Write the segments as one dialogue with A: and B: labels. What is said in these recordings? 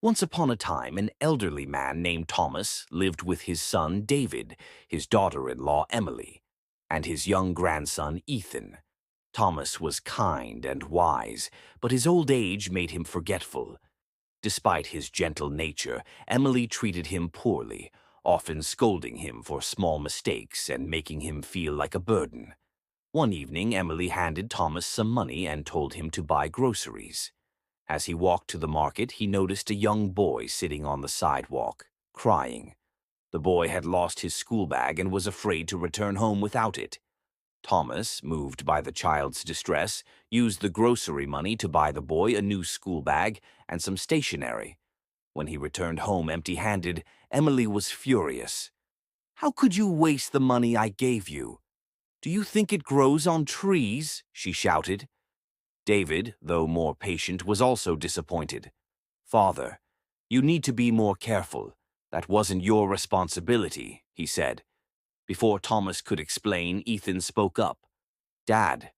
A: Once upon a time, an elderly man named Thomas lived with his son David, his daughter-in-law Emily, and his young grandson Ethan. Thomas was kind and wise, but his old age made him forgetful. Despite his gentle nature, Emily treated him poorly, often scolding him for small mistakes and making him feel like a burden. One evening, Emily handed Thomas some money and told him to buy groceries. As he walked to the market, he noticed a young boy sitting on the sidewalk, crying. The boy had lost his school bag and was afraid to return home without it. Thomas, moved by the child's distress, used the grocery money to buy the boy a new school bag and some stationery. When he returned home empty-handed, Emily was furious. "How could you waste the money I gave you? Do you think it grows on trees?" she shouted. David, though more patient, was also disappointed. "Father, you need to be more careful. That wasn't your responsibility," he said. Before Thomas could explain, Ethan spoke up. "Dad,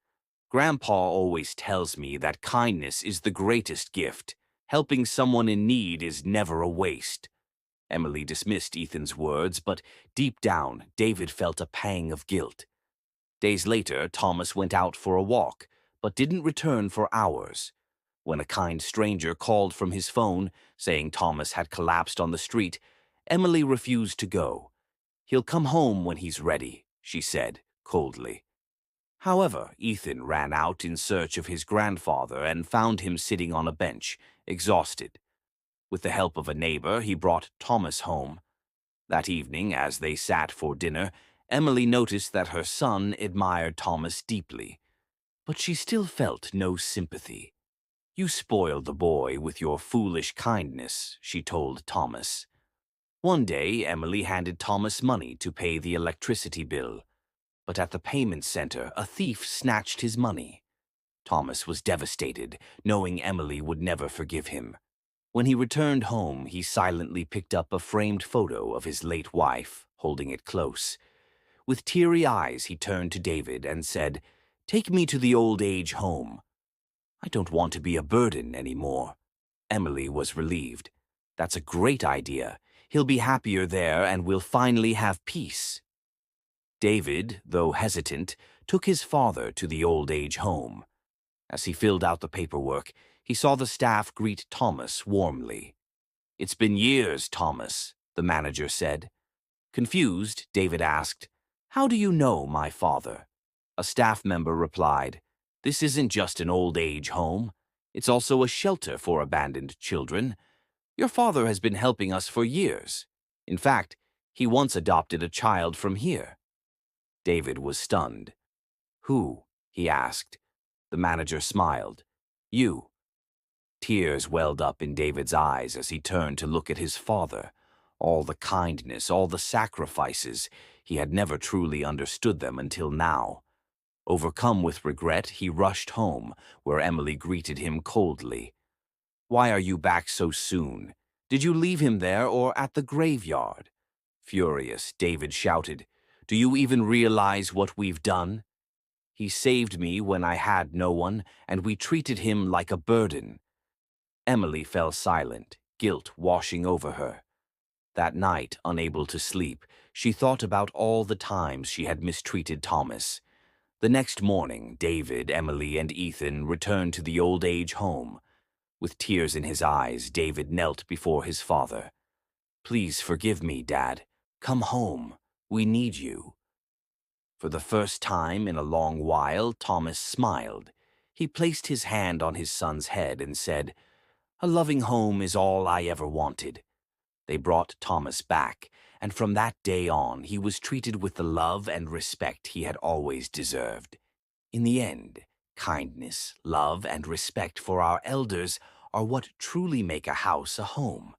A: Grandpa always tells me that kindness is the greatest gift. Helping someone in need is never a waste." Emily dismissed Ethan's words, but deep down, David felt a pang of guilt. Days later, Thomas went out for a walk, but didn't return for hours. When a kind stranger called from his phone, saying Thomas had collapsed on the street, Emily refused to go. "He'll come home when he's ready," she said, coldly. However, Ethan ran out in search of his grandfather and found him sitting on a bench, exhausted. With the help of a neighbor, he brought Thomas home. That evening, as they sat for dinner, Emily noticed that her son admired Thomas deeply, but she still felt no sympathy. "You spoiled the boy with your foolish kindness," she told Thomas. One day, Emily handed Thomas money to pay the electricity bill, but at the payment center, a thief snatched his money. Thomas was devastated, knowing Emily would never forgive him. When he returned home, he silently picked up a framed photo of his late wife, holding it close. With teary eyes, he turned to David and said, "Take me to the old age home. I don't want to be a burden anymore." Emily was relieved. "That's a great idea. He'll be happier there and we'll finally have peace." David, though hesitant, took his father to the old age home. As he filled out the paperwork, he saw the staff greet Thomas warmly. "It's been years, Thomas," the manager said. Confused, David asked, "How do you know my father?" A staff member replied, "This isn't just an old age home. It's also a shelter for abandoned children. Your father has been helping us for years. In fact, he once adopted a child from here." David was stunned. "Who?" he asked. The manager smiled. "You." Tears welled up in David's eyes as he turned to look at his father. All the kindness, all the sacrifices, he had never truly understood them until now. Overcome with regret, he rushed home, where Emily greeted him coldly. "Why are you back so soon? Did you leave him there or at the graveyard?" Furious, David shouted, "Do you even realize what we've done? He saved me when I had no one, and we treated him like a burden." Emily fell silent, guilt washing over her. That night, unable to sleep, she thought about all the times she had mistreated Thomas. The next morning, David, Emily, and Ethan returned to the old age home. With tears in his eyes, David knelt before his father. "Please forgive me, Dad. Come home. We need you." For the first time in a long while, Thomas smiled. He placed his hand on his son's head and said, "A loving home is all I ever wanted." They brought Thomas back, and from that day on, he was treated with the love and respect he had always deserved. In the end, kindness, love, and respect for our elders are what truly make a house a home.